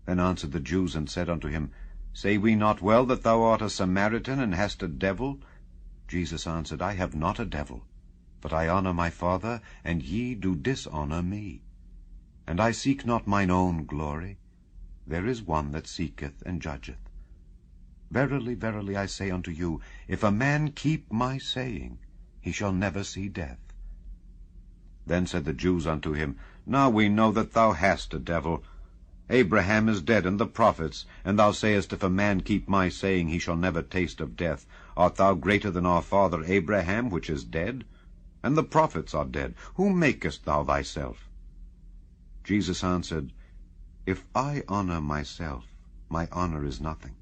Then answered the Jews, and said unto him, Say we not well that thou art a Samaritan, and hast a devil? Jesus answered, I have not a devil, but I honour my Father, and ye do dishonour me. And I seek not mine own glory. There is one that seeketh and judgeth. Verily, verily, I say unto you, if a man keep my saying, he shall never see death. Then said the Jews unto him, Now we know that thou hast a devil. Abraham is dead, and the prophets, and thou sayest, If a man keep my saying, he shall never taste of death. Art thou greater than our father Abraham, which is dead? And the prophets are dead. Whom makest thou thyself? Jesus answered, If I honour myself, my honour is nothing.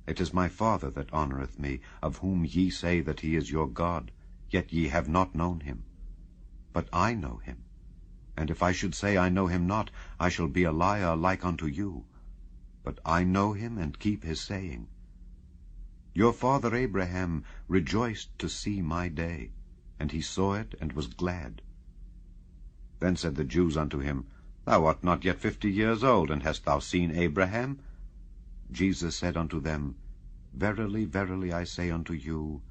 It is my Father that honoureth me, of whom ye say that he is your God, yet ye have not known him. But I know him. And if I should say I know him not, I shall be a liar like unto you. But I know him, and keep his saying. Your father Abraham rejoiced to see my day, and he saw it, and was glad. Then said the Jews unto him, Thou art not yet 50 years old, and hast thou seen Abraham? Jesus said unto them, Verily, verily, I say unto you,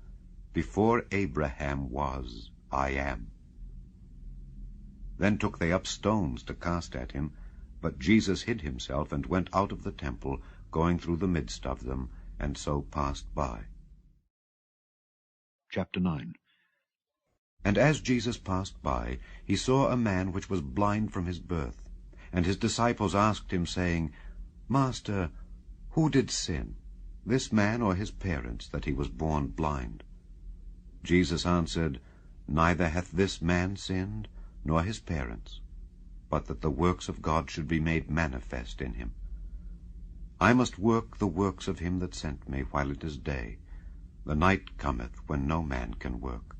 before Abraham was, I am. Then took they up stones to cast at him, but Jesus hid himself, and went out of the temple, going through the midst of them, and so passed by. Chapter 9. And as Jesus passed by, he saw a man which was blind from his birth. And his disciples asked him, saying, Master, who did sin, this man or his parents, that he was born blind? Jesus answered, Neither hath this man sinned, nor his parents, but that the works of God should be made manifest in him. I must work the works of him that sent me while it is day. The night cometh when no man can work.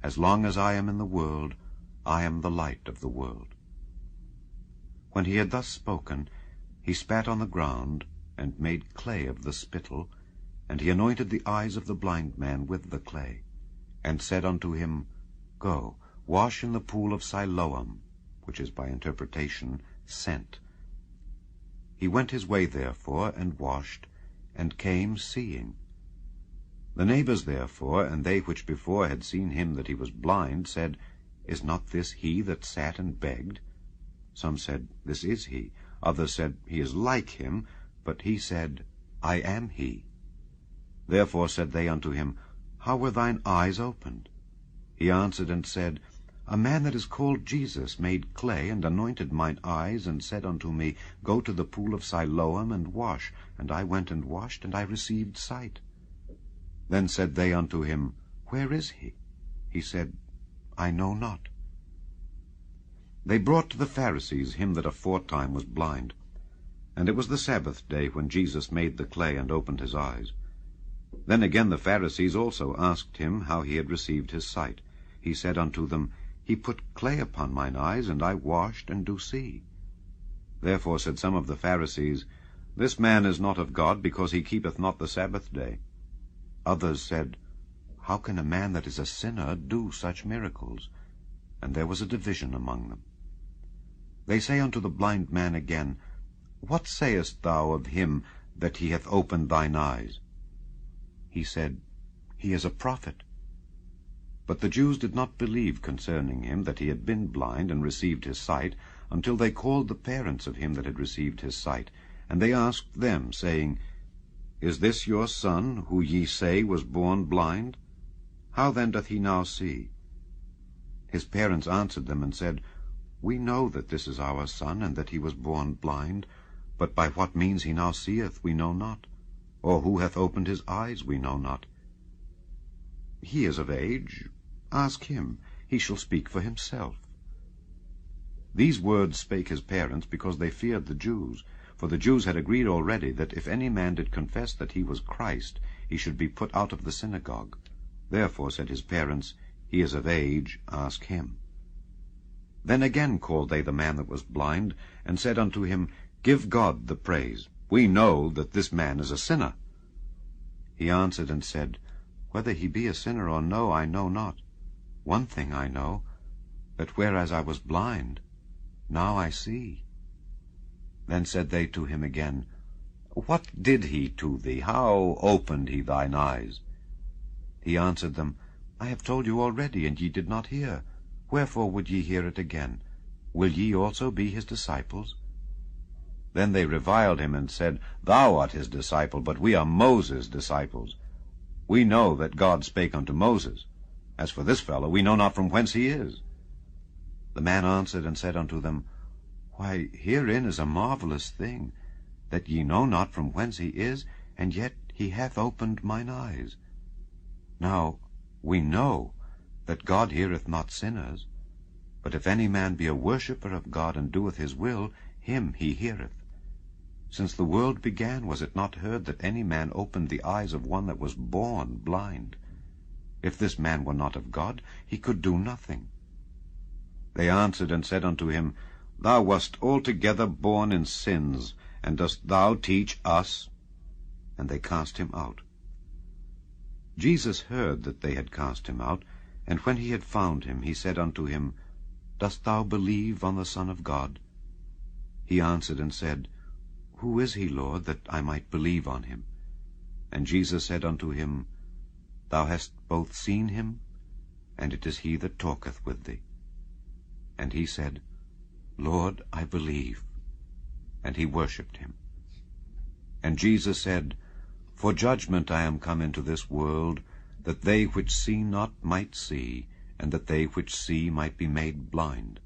As long as I am in the world, I am the light of the world. When he had thus spoken, he spat on the ground, and made clay of the spittle, and he anointed the eyes of the blind man with the clay, and said unto him, Go, wash in the pool of Siloam, which is by interpretation sent. He went his way therefore, and washed, and came seeing. The neighbours therefore, and they which before had seen him that he was blind, said, Is not this he that sat and begged? Some said, This is he. Others said, He is like him. But he said, I am he. Therefore said they unto him, How were thine eyes opened? He answered and said, A man that is called Jesus made clay, and anointed mine eyes, and said unto me, Go to the pool of Siloam, and wash. And I went and washed, and I received sight. Then said they unto him, Where is he? He said, I know not. They brought to the Pharisees him that aforetime was blind. And it was the Sabbath day, when Jesus made the clay, and opened his eyes. Then again the Pharisees also asked him how he had received his sight. He said unto them, He put clay upon mine eyes, and I washed, and do see. Therefore said some of the Pharisees, This man is not of God, because he keepeth not the Sabbath day. Others said, How can a man that is a sinner do such miracles? And there was a division among them. They say unto the blind man again, What sayest thou of him that he hath opened thine eyes? He said, He is a prophet. But the Jews did not believe concerning him that he had been blind and received his sight, until they called the parents of him that had received his sight. And they asked them, saying, Is this your son, who ye say was born blind? How then doth he now see? His parents answered them and said, We know that this is our son, and that he was born blind. But by what means he now seeth we know not, or who hath opened his eyes we know not. He is of age. Ask him. He shall speak for himself. These words spake his parents, because they feared the Jews. For the Jews had agreed already that if any man did confess that he was Christ, he should be put out of the synagogue. Therefore said his parents, He is of age. Ask him. Then again called they the man that was blind, and said unto him, Give God the praise. We know that this man is a sinner. He answered and said, Whether he be a sinner or no, I know not. One thing I know, that whereas I was blind, now I see. Then said they to him again, What did he to thee? How opened he thine eyes? He answered them, I have told you already, and ye did not hear. Wherefore would ye hear it again? Will ye also be his disciples? Then they reviled him, and said, Thou art his disciple, but we are Moses' disciples. We know that God spake unto Moses. As for this fellow, we know not from whence he is. The man answered and said unto them, Why, herein is a marvelous thing, that ye know not from whence he is, and yet he hath opened mine eyes. Now we know that God heareth not sinners, but if any man be a worshipper of God, and doeth his will, him he heareth. Since the world began, was it not heard that any man opened the eyes of one that was born blind? If this man were not of God, he could do nothing. They answered and said unto him, Thou wast altogether born in sins, and dost thou teach us? And they cast him out. Jesus heard that they had cast him out, and when he had found him, he said unto him, Dost thou believe on the Son of God? He answered and said, Who is he, Lord, that I might believe on him? And Jesus said unto him, Thou hast both seen him, and it is he that talketh with thee. And he said, Lord, I believe. And he worshipped him. And Jesus said, For judgment I am come into this world, that they which see not might see, and that they which see might be made blind.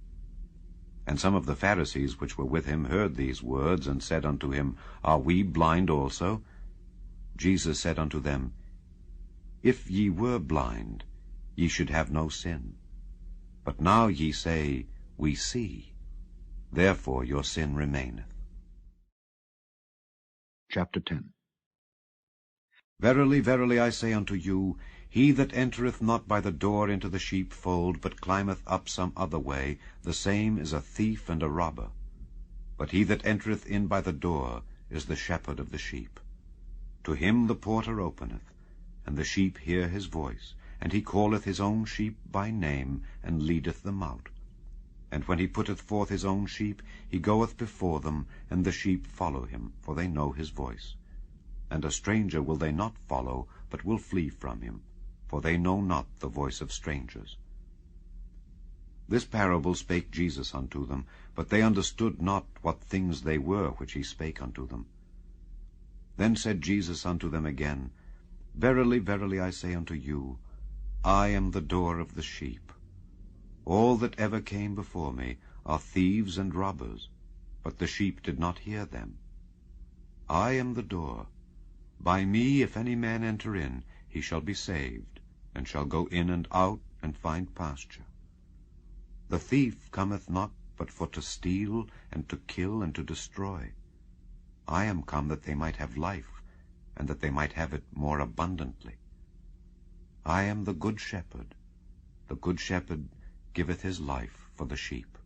And some of the Pharisees which were with him heard these words, and said unto him, Are we blind also? Jesus said unto them, If ye were blind, ye should have no sin. But now ye say, We see. Therefore your sin remaineth. Chapter 10. Verily, verily, I say unto you, he that entereth not by the door into the sheepfold, but climbeth up some other way, the same is a thief and a robber. But he that entereth in by the door is the shepherd of the sheep. To him the porter openeth, and the sheep hear his voice, and he calleth his own sheep by name, and leadeth them out. And when he putteth forth his own sheep, he goeth before them, and the sheep follow him, for they know his voice. And a stranger will they not follow, but will flee from him, for they know not the voice of strangers. This parable spake Jesus unto them, but they understood not what things they were which he spake unto them. Then said Jesus unto them again, Verily, verily, I say unto you, I am the door of the sheep. All that ever came before me are thieves and robbers, but the sheep did not hear them. I am the door. By me if any man enter in, he shall be saved, and shall go in and out, and find pasture. The thief cometh not but for to steal, and to kill, and to destroy. I am come that they might have life, and that they might have it more abundantly. I am the good shepherd. The good shepherd giveth his life for the sheep.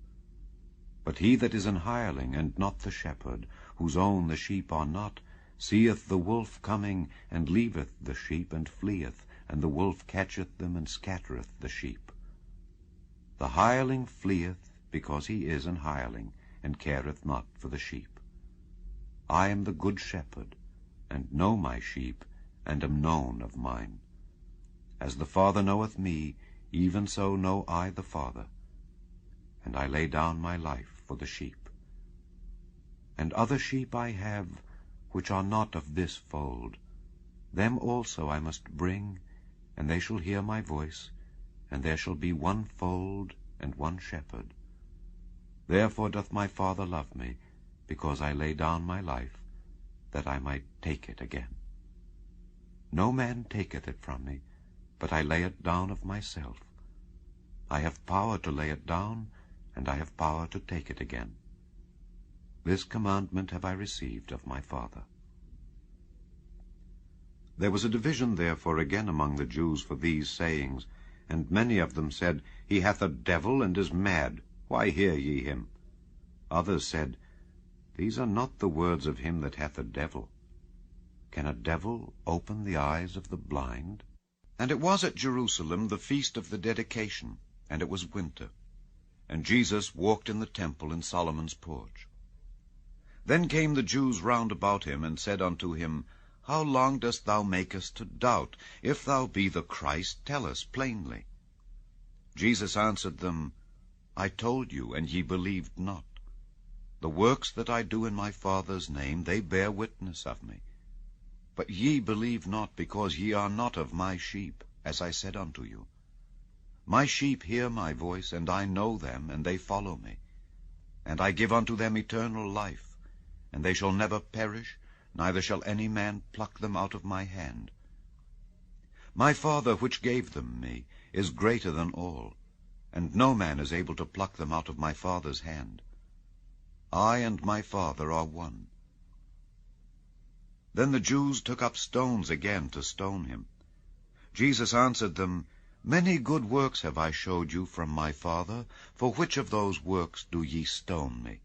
But he that is an hireling, and not the shepherd, whose own the sheep are not, seeth the wolf coming, and leaveth the sheep, and fleeth, and the wolf catcheth them, and scattereth the sheep. The hireling fleeth, because he is an hireling, and careth not for the sheep. I am the good shepherd, and know my sheep, and am known of mine. As the Father knoweth me, even so know I the Father, and I lay down my life for the sheep. And other sheep I have, which are not of this fold. Them also I must bring, and they shall hear my voice, and there shall be one fold and one shepherd. Therefore doth my Father love me, because I lay down my life, that I might take it again. No man taketh it from me, but I lay it down of myself. I have power to lay it down, and I have power to take it again. This commandment have I received of my Father. There was a division therefore again among the Jews for these sayings, and many of them said, He hath a devil, and is mad. Why hear ye him? Others said, These are not the words of him that hath a devil. Can a devil open the eyes of the blind? And it was at Jerusalem the feast of the dedication, and it was winter. And Jesus walked in the temple in Solomon's porch. Then came the Jews round about him, and said unto him, How long dost thou make us to doubt? If thou be the Christ, tell us plainly. Jesus answered them, I told you, and ye believed not. The works that I do in my Father's name, they bear witness of me. But ye believe not, because ye are not of my sheep, as I said unto you. My sheep hear my voice, and I know them, and they follow me. And I give unto them eternal life, and they shall never perish, neither shall any man pluck them out of my hand. My Father which gave them me is greater than all, and no man is able to pluck them out of my Father's hand. I and my Father are one. Then the Jews took up stones again to stone him. Jesus answered them, Many good works have I showed you from my Father. For which of those works do ye stone me?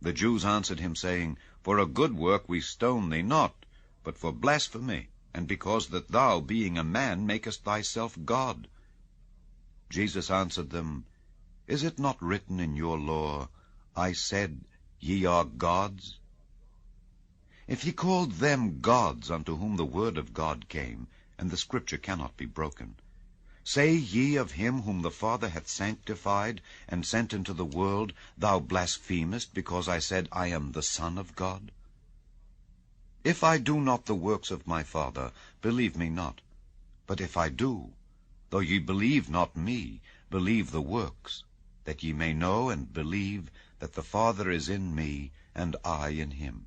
The Jews answered him, saying, For a good work we stone thee not, but for blasphemy, and because that thou, being a man, makest thyself God. Jesus answered them, Is it not written in your law, I said, Ye are gods? If he called them gods unto whom the word of God came, and the scripture cannot be broken, say ye of him whom the Father hath sanctified and sent into the world, Thou blasphemest, because I said, I am the Son of God? If I do not the works of my Father, believe me not. But if I do, though ye believe not me, believe the works, that ye may know and believe that the Father is in me, and I in him.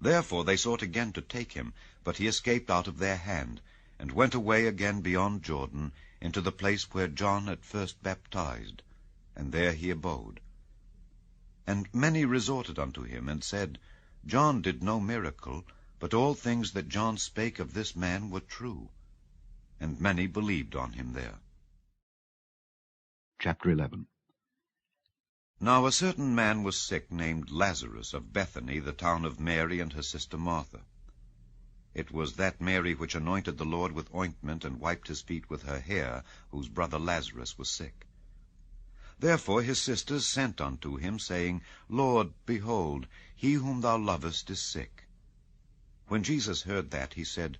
Therefore they sought again to take him, but he escaped out of their hand, and went away again beyond Jordan, into the place where John at first baptized, and there he abode. And many resorted unto him, and said, John did no miracle, but all things that John spake of this man were true. And many believed on him there. Chapter 11. Now a certain man was sick, named Lazarus, of Bethany, the town of Mary and her sister Martha. It was that Mary which anointed the Lord with ointment, and wiped his feet with her hair, whose brother Lazarus was sick. Therefore his sisters sent unto him, saying, Lord, behold, he whom thou lovest is sick. When Jesus heard that, he said,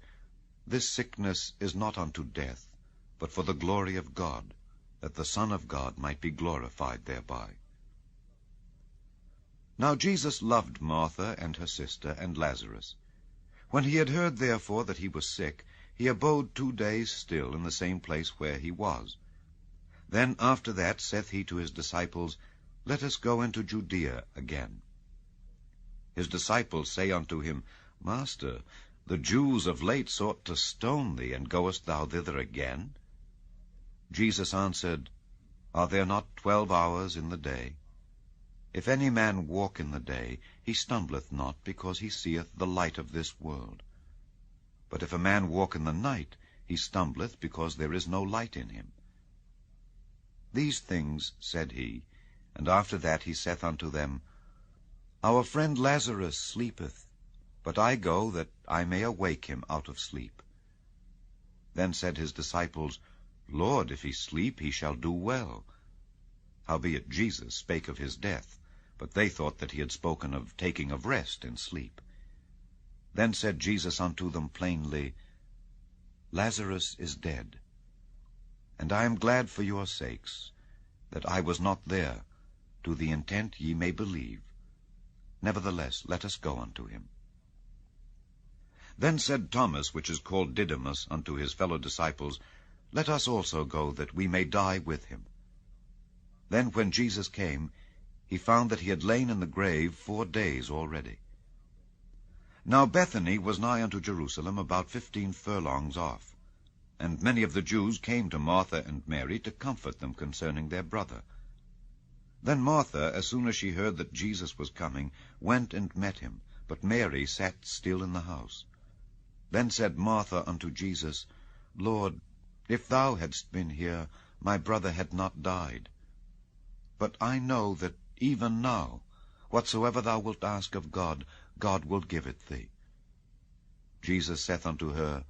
This sickness is not unto death, but for the glory of God, that the Son of God might be glorified thereby. Now Jesus loved Martha and her sister and Lazarus. When he had heard therefore that he was sick, he abode 2 days still in the same place where he was. Then after that saith he to his disciples, Let us go into Judea again. His disciples say unto him, Master, the Jews of late sought to stone thee, and goest thou thither again? Jesus answered, Are there not 12 hours in the day? If any man walk in the day, he stumbleth not, because he seeth the light of this world. But if a man walk in the night, he stumbleth, because there is no light in him. These things said he, and after that he saith unto them, Our friend Lazarus sleepeth, but I go that I may awake him out of sleep. Then said his disciples, Lord, if he sleep, he shall do well. Howbeit Jesus spake of his death, but they thought that he had spoken of taking of rest in sleep. Then said Jesus unto them plainly, Lazarus is dead, and I am glad for your sakes, that I was not there, to the intent ye may believe. Nevertheless, let us go unto him. Then said Thomas, which is called Didymus, unto his fellow disciples, Let us also go, that we may die with him. Then when Jesus came, he found that he had lain in the grave 4 days already. Now Bethany was nigh unto Jerusalem, about 15 furlongs off. And many of the Jews came to Martha and Mary to comfort them concerning their brother. Then Martha, as soon as she heard that Jesus was coming, went and met him, but Mary sat still in the house. Then said Martha unto Jesus, Lord, if thou hadst been here, my brother had not died. But I know that even now, whatsoever thou wilt ask of God, God will give it thee. Jesus saith unto her,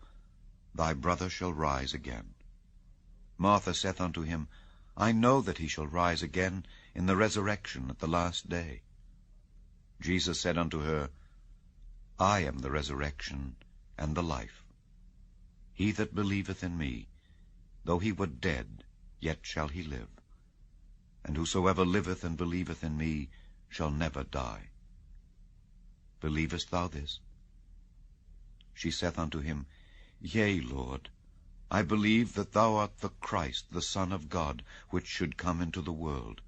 Thy brother shall rise again. Martha saith unto him, I know that he shall rise again in the resurrection at the last day. Jesus said unto her, I am the resurrection and the life. He that believeth in me, though he were dead, yet shall he live. And whosoever liveth and believeth in me shall never die. Believest thou this? She saith unto him, Yea, Lord, I believe that thou art the Christ, the Son of God, which should come into the world.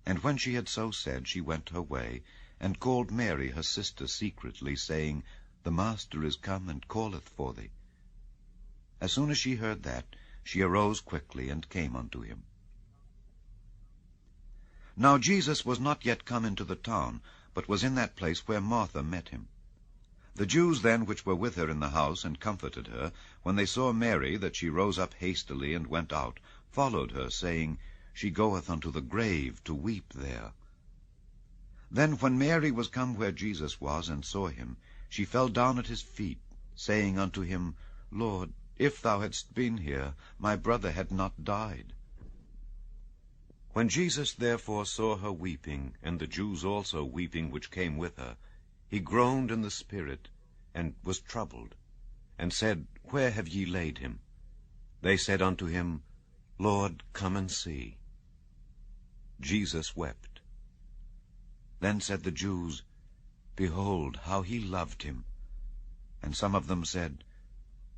And when she had so said, she went her way, and called Mary her sister secretly, saying, The Master is come, and calleth for thee. As soon as she heard that, she arose quickly, and came unto him. Now Jesus was not yet come into the town, but was in that place where Martha met him. The Jews then which were with her in the house, and comforted her, when they saw Mary, that she rose up hastily, and went out, followed her, saying, She goeth unto the grave to weep there. Then when Mary was come where Jesus was, and saw him, she fell down at his feet, saying unto him, Lord, if thou hadst been here, my brother had not died. When Jesus therefore saw her weeping, and the Jews also weeping which came with her, he groaned in the spirit, and was troubled, and said, Where have ye laid him? They said unto him, Lord, come and see. Jesus wept. Then said the Jews, Behold, how he loved him. And some of them said,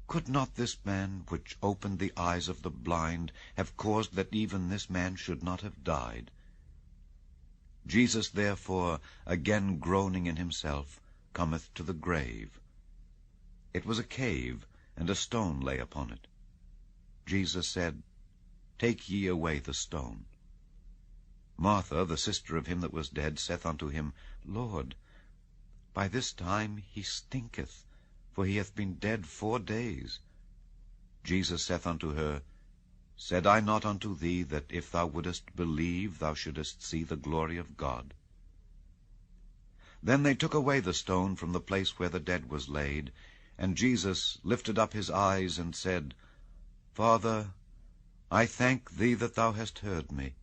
Could not this man, which opened the eyes of the blind, have caused that even this man should not have died? Jesus therefore, again groaning in himself, cometh to the grave. It was a cave, and a stone lay upon it. Jesus said, Take ye away the stone. Martha, the sister of him that was dead, saith unto him, Lord, by this time he stinketh, for he hath been dead 4 days. Jesus saith unto her, Said I not unto thee, that if thou wouldest believe, thou shouldest see the glory of God? Then they took away the stone from the place where the dead was laid, and Jesus lifted up his eyes, and said, Father, I thank thee that thou hast heard me.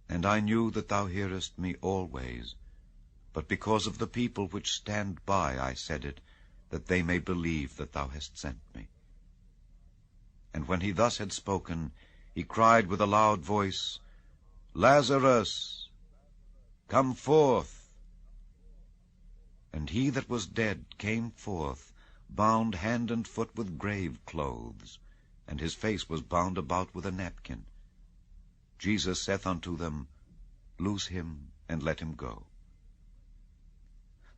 And I knew that thou hearest me always. But because of the people which stand by I said it, that they may believe that thou hast sent me. And when he thus had spoken, he cried with a loud voice, Lazarus, come forth. And he that was dead came forth, bound hand and foot with grave clothes, and his face was bound about with a napkin. Jesus saith unto them, Loose him, and let him go.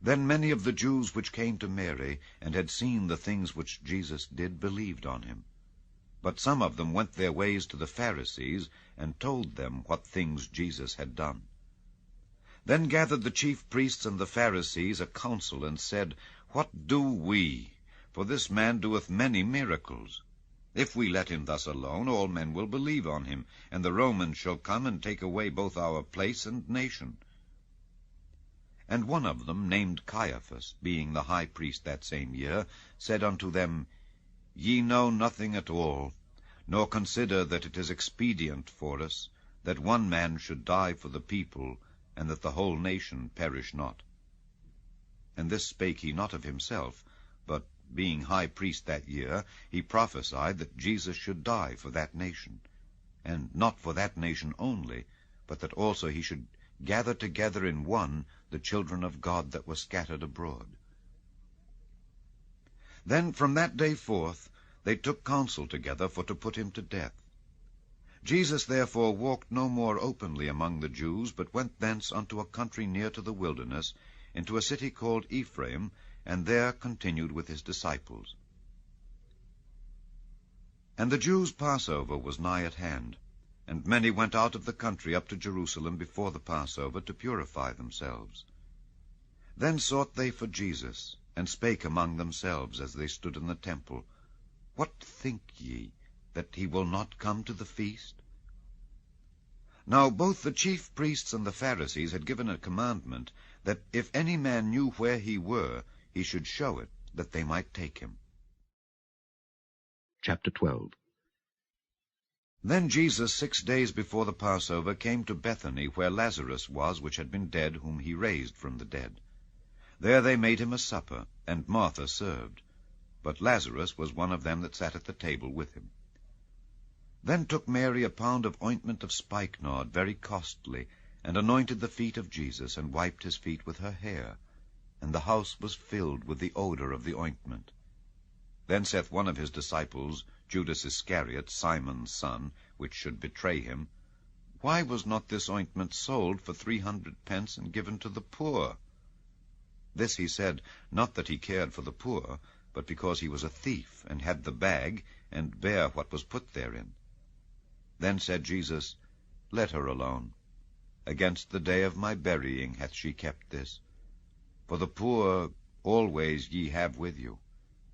Then many of the Jews which came to Mary, and had seen the things which Jesus did, believed on him. But some of them went their ways to the Pharisees, and told them what things Jesus had done. Then gathered the chief priests and the Pharisees a council, and said, What do we? For this man doeth many miracles. If we let him thus alone, all men will believe on him, and the Romans shall come and take away both our place and nation. And one of them, named Caiaphas, being the high priest that same year, said unto them, Ye know nothing at all, nor consider that it is expedient for us that one man should die for the people, and that the whole nation perish not. And this spake he not of himself, but being high priest that year, he prophesied that Jesus should die for that nation, and not for that nation only, but that also he should gather together in one the children of God that were scattered abroad. Then from that day forth they took counsel together for to put him to death. Jesus therefore walked no more openly among the Jews, but went thence unto a country near to the wilderness, into a city called Ephraim, and there continued with his disciples. And the Jews' Passover was nigh at hand, and many went out of the country up to Jerusalem before the Passover to purify themselves. Then sought they for Jesus, and spake among themselves as they stood in the temple, What think ye, that he will not come to the feast? Now both the chief priests and the Pharisees had given a commandment, that if any man knew where he were, he should show it, that they might take him. Chapter 12. Then Jesus, 6 days before the Passover, came to Bethany, where Lazarus was, which had been dead, whom he raised from the dead. There they made him a supper, and Martha served, but Lazarus was one of them that sat at the table with him. Then took Mary a pound of ointment of spikenard, very costly, and anointed the feet of Jesus, and wiped his feet with her hair. And the house was filled with the odor of the ointment. Then saith one of his disciples, Judas Iscariot, Simon's son, which should betray him, Why was not this ointment sold for 300 pence and given to the poor? This he said, not that he cared for the poor, but because he was a thief, and had the bag, and bare what was put therein. Then said Jesus, Let her alone. Against the day of my burying hath she kept this. For the poor always ye have with you,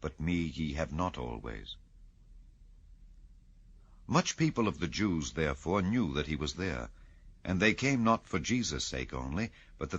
but me ye have not always. Much people of the Jews therefore knew that he was there, and they came not for Jesus' sake only, but that they